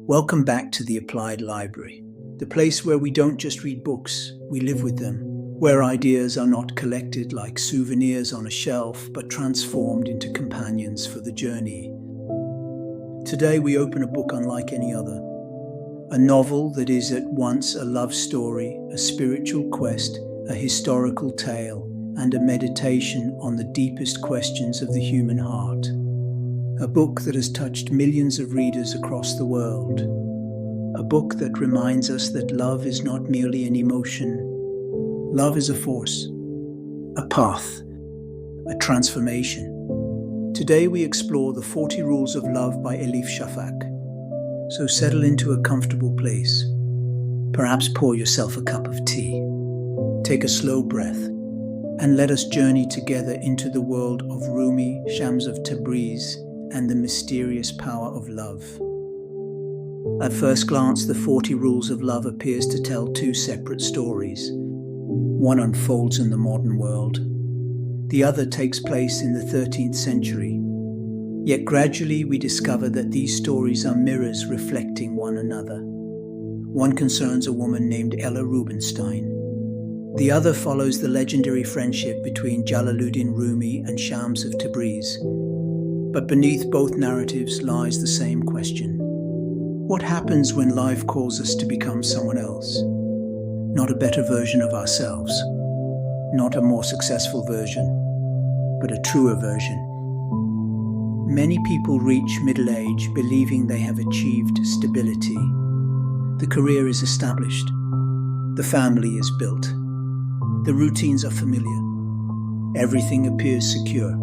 Welcome back to the Applied Library, the place where we don't just read books, we live with them, where ideas are not collected like souvenirs on a shelf, but transformed into companions for the journey. Today we open a book unlike any other, a novel that is at once a love story, a spiritual quest, a historical tale, and a meditation on the deepest questions of the human heart. A book that has touched millions of readers across the world. A book that reminds us that love is not merely an emotion. Love is a force, a path, a transformation. Today we explore the 40 Rules of Love by Elif Shafak. So settle into a comfortable place. Perhaps pour yourself a cup of tea. Take a slow breath, and let us journey together into the world of Rumi, Shams of Tabriz, and the mysterious power of love. At first glance, the 40 Rules of Love appears to tell two separate stories. One unfolds in the modern world. The other takes place in the 13th century. Yet gradually we discover that these stories are mirrors reflecting one another. One concerns a woman named Rubenstein. The other follows the legendary friendship between Jalaluddin Rumi and Shams of Tabriz. But beneath both narratives lies the same question. What happens when life calls us to become someone else? Not a better version of ourselves, not a more successful version, but a truer version. Many people reach middle age believing they have achieved stability. The career is established. The family is built. The routines are familiar. Everything appears secure.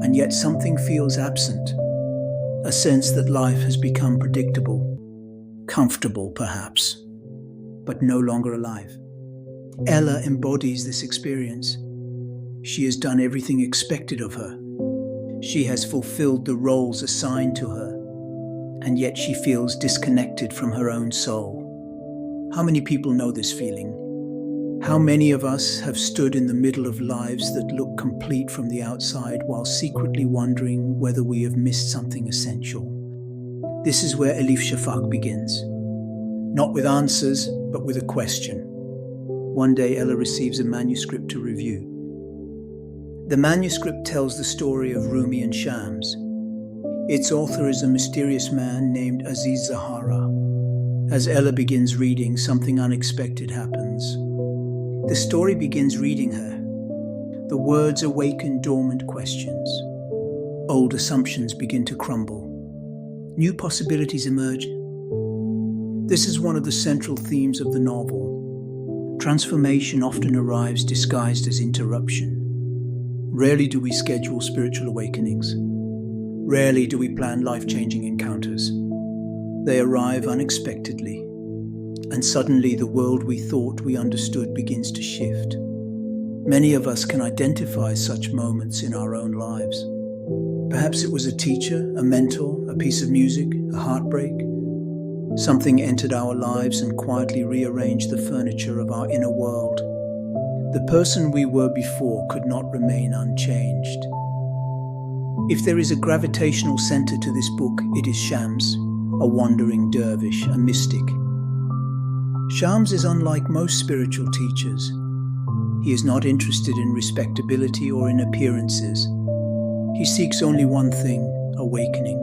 And yet something feels absent, a sense that life has become predictable, comfortable perhaps, but no longer alive. Ella embodies this experience. She has done everything expected of her. She has fulfilled the roles assigned to her, and yet she feels disconnected from her own soul. How many people know this feeling? How many of us have stood in the middle of lives that look complete from the outside while secretly wondering whether we have missed something essential? This is where Elif Shafak begins. Not with answers, but with a question. One day Ella receives a manuscript to review. The manuscript tells the story of Rumi and Shams. Its author is a mysterious man named Aziz Zahara. As Ella begins reading, something unexpected happens. The story begins reading her. The words awaken dormant questions. Old assumptions begin to crumble. New possibilities emerge. This is one of the central themes of the novel. Transformation often arrives disguised as interruption. Rarely do we schedule spiritual awakenings. Rarely do we plan life-changing encounters. They arrive unexpectedly. And suddenly the world we thought we understood begins to shift. Many of us can identify such moments in our own lives. Perhaps it was a teacher, a mentor, a piece of music, a heartbreak. Something entered our lives and quietly rearranged the furniture of our inner world. The person we were before could not remain unchanged. If there is a gravitational center to this book, it is Shams, a wandering dervish, a mystic. Shams is unlike most spiritual teachers. He is not interested in respectability or in appearances. He seeks only one thing, awakening.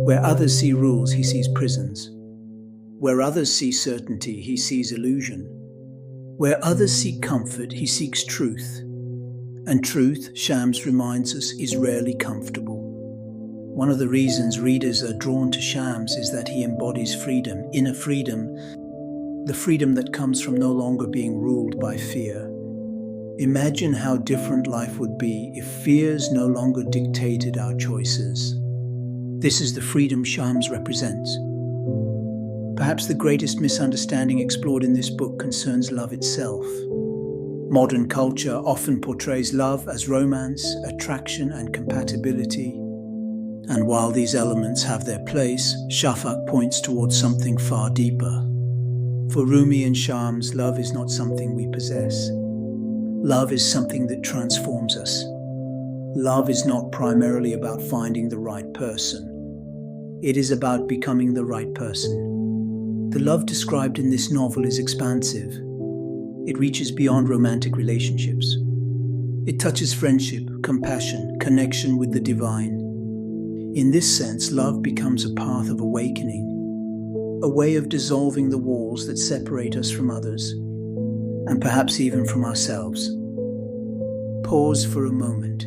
Where others see rules, he sees prisons. Where others see certainty, he sees illusion. Where others seek comfort, he seeks truth. And truth, Shams reminds us, is rarely comfortable. One of the reasons readers are drawn to Shams is that he embodies freedom, inner freedom, the freedom that comes from no longer being ruled by fear. Imagine how different life would be if fears no longer dictated our choices. This is the freedom Shams represents. Perhaps the greatest misunderstanding explored in this book concerns love itself. Modern culture often portrays love as romance, attraction, and compatibility. And while these elements have their place, Shafak points towards something far deeper. For Rumi and Shams, love is not something we possess. Love is something that transforms us. Love is not primarily about finding the right person. It is about becoming the right person. The love described in this novel is expansive. It reaches beyond romantic relationships. It touches friendship, compassion, connection with the divine. In this sense, love becomes a path of awakening, a way of dissolving the walls that separate us from others, and perhaps even from ourselves. Pause for a moment.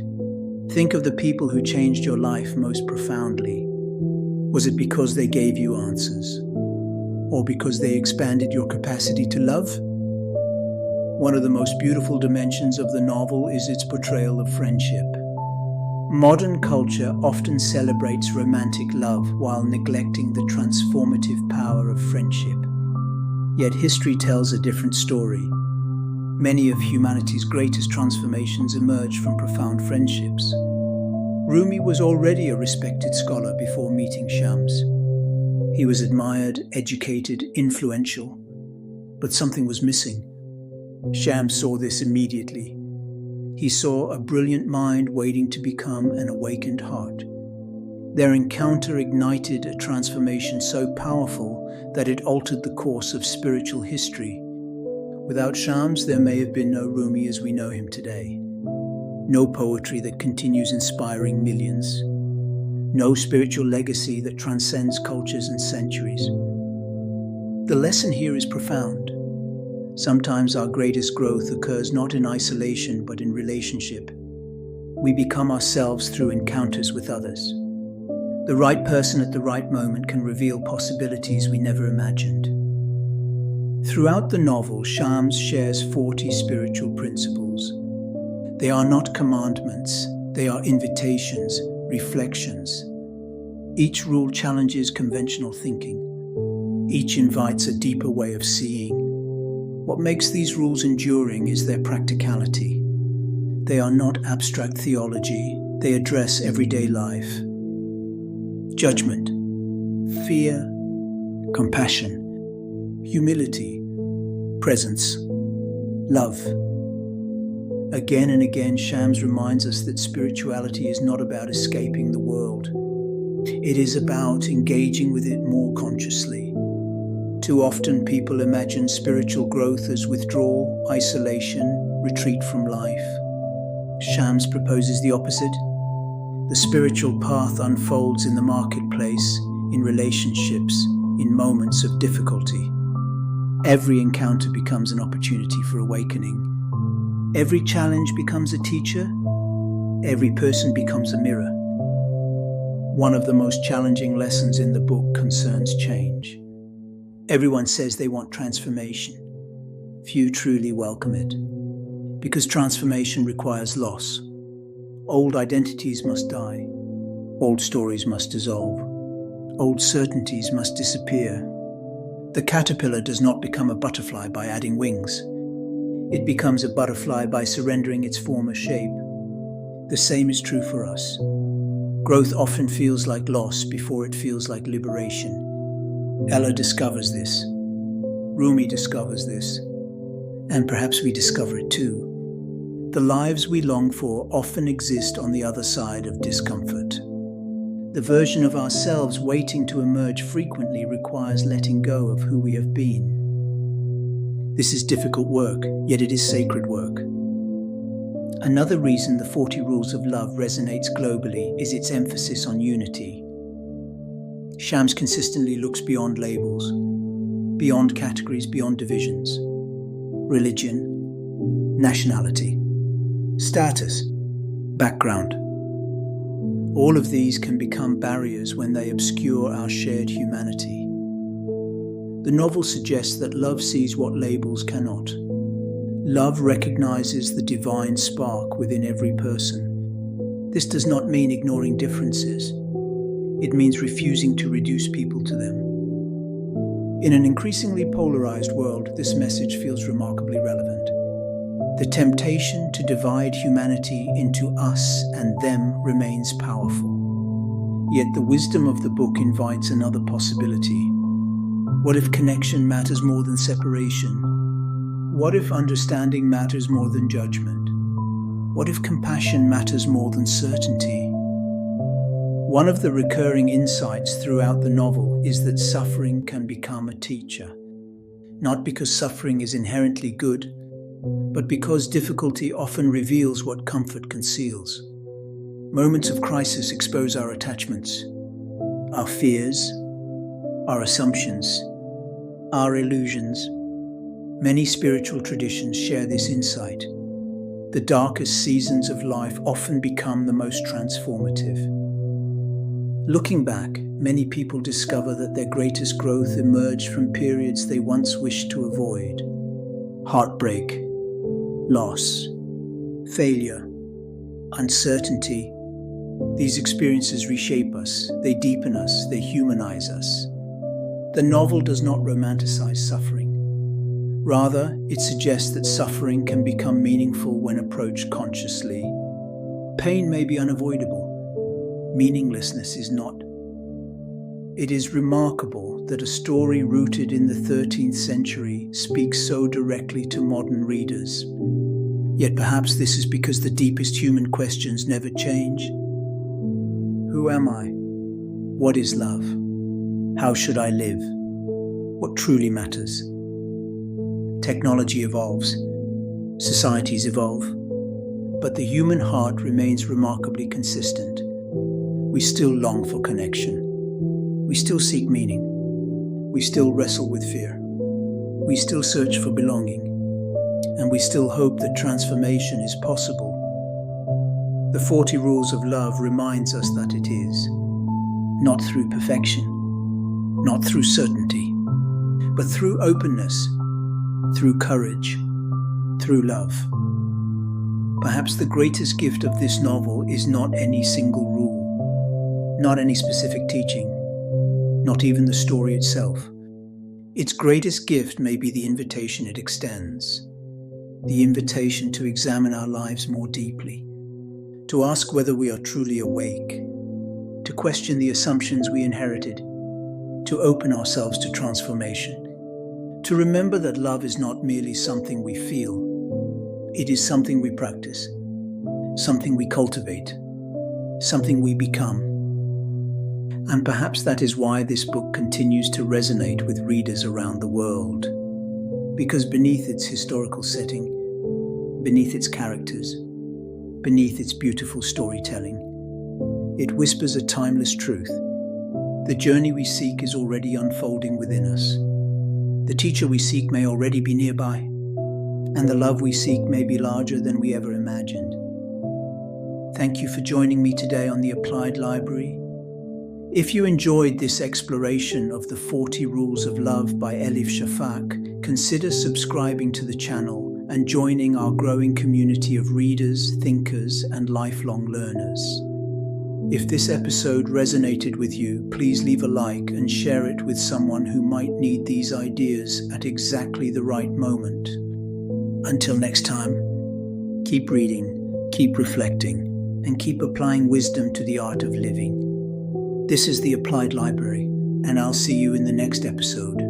Think of the people who changed your life most profoundly. Was it because they gave you answers? Or because they expanded your capacity to love? One of the most beautiful dimensions of the novel is its portrayal of friendship. Modern culture often celebrates romantic love while neglecting the transformative power of friendship. Yet history tells a different story. Many of humanity's greatest transformations emerged from profound friendships. Rumi was already a respected scholar before meeting Shams. He was admired, educated, influential, but something was missing. Shams saw this immediately. He saw a brilliant mind waiting to become an awakened heart. Their encounter ignited a transformation so powerful that it altered the course of spiritual history. Without Shams, there may have been no Rumi as we know him today. No poetry that continues inspiring millions. No spiritual legacy that transcends cultures and centuries. The lesson here is profound. Sometimes our greatest growth occurs not in isolation but in relationship. We become ourselves through encounters with others. The right person at the right moment can reveal possibilities we never imagined. Throughout the novel, Shams shares 40 spiritual principles. They are not commandments, they are invitations, reflections. Each rule challenges conventional thinking. Each invites a deeper way of seeing. What makes these rules enduring is their practicality. They are not abstract theology, they address everyday life. Judgment, fear, compassion, humility, presence, love. Again and again, Shams reminds us that spirituality is not about escaping the world. It is about engaging with it more consciously. Too often people imagine spiritual growth as withdrawal, isolation, retreat from life. Shams proposes the opposite. The spiritual path unfolds in the marketplace, in relationships, in moments of difficulty. Every encounter becomes an opportunity for awakening. Every challenge becomes a teacher. Every person becomes a mirror. One of the most challenging lessons in the book concerns change. Everyone says they want transformation. Few truly welcome it. Because transformation requires loss. Old identities must die. Old stories must dissolve. Old certainties must disappear. The caterpillar does not become a butterfly by adding wings. It becomes a butterfly by surrendering its former shape. The same is true for us. Growth often feels like loss before it feels like liberation. Ella discovers this. Rumi discovers this. And perhaps we discover it too. The lives we long for often exist on the other side of discomfort. The version of ourselves waiting to emerge frequently requires letting go of who we have been. This is difficult work, yet it is sacred work. Another reason the 40 Rules of Love resonates globally is its emphasis on unity. Shams consistently looks beyond labels, beyond categories, beyond divisions. Religion, nationality, status, background. All of these can become barriers when they obscure our shared humanity. The novel suggests that love sees what labels cannot. Love recognizes the divine spark within every person. This does not mean ignoring differences. It means refusing to reduce people to them. In an increasingly polarized world, this message feels remarkably relevant. The temptation to divide humanity into us and them remains powerful. Yet the wisdom of the book invites another possibility. What if connection matters more than separation? What if understanding matters more than judgment? What if compassion matters more than certainty? One of the recurring insights throughout the novel is that suffering can become a teacher, not because suffering is inherently good, but because difficulty often reveals what comfort conceals. Moments of crisis expose our attachments, our fears, our assumptions, our illusions. Many spiritual traditions share this insight. The darkest seasons of life often become the most transformative. Looking back, many people discover that their greatest growth emerged from periods they once wished to avoid. Heartbreak, loss, failure, uncertainty. These experiences reshape us, they deepen us, they humanize us. The novel does not romanticize suffering. Rather, it suggests that suffering can become meaningful when approached consciously. Pain may be unavoidable. Meaninglessness is not. It is remarkable that a story rooted in the 13th century speaks so directly to modern readers. Yet perhaps this is because the deepest human questions never change. Who am I? What is love? How should I live? What truly matters? Technology evolves, societies evolve, but the human heart remains remarkably consistent. We still long for connection. We still seek meaning. We still wrestle with fear. We still search for belonging. And we still hope that transformation is possible. The 40 Rules of Love reminds us that it is, not through perfection, not through certainty, but through openness, through courage, through love. Perhaps the greatest gift of this novel is not any single rule, not any specific teaching, not even the story itself. Its greatest gift may be the invitation it extends, the invitation to examine our lives more deeply, to ask whether we are truly awake, to question the assumptions we inherited, to open ourselves to transformation, to remember that love is not merely something we feel, it is something we practice, something we cultivate, something we become. And perhaps that is why this book continues to resonate with readers around the world, because beneath its historical setting, beneath its characters, beneath its beautiful storytelling, it whispers a timeless truth. The journey we seek is already unfolding within us. The teacher we seek may already be nearby, and the love we seek may be larger than we ever imagined. Thank you for joining me today on the Applied Library. If you enjoyed this exploration of the 40 Rules of Love by Elif Shafak, consider subscribing to the channel and joining our growing community of readers, thinkers, and lifelong learners. If this episode resonated with you, please leave a like and share it with someone who might need these ideas at exactly the right moment. Until next time, keep reading, keep reflecting, and keep applying wisdom to the art of living. This is the Applied Library, and I'll see you in the next episode.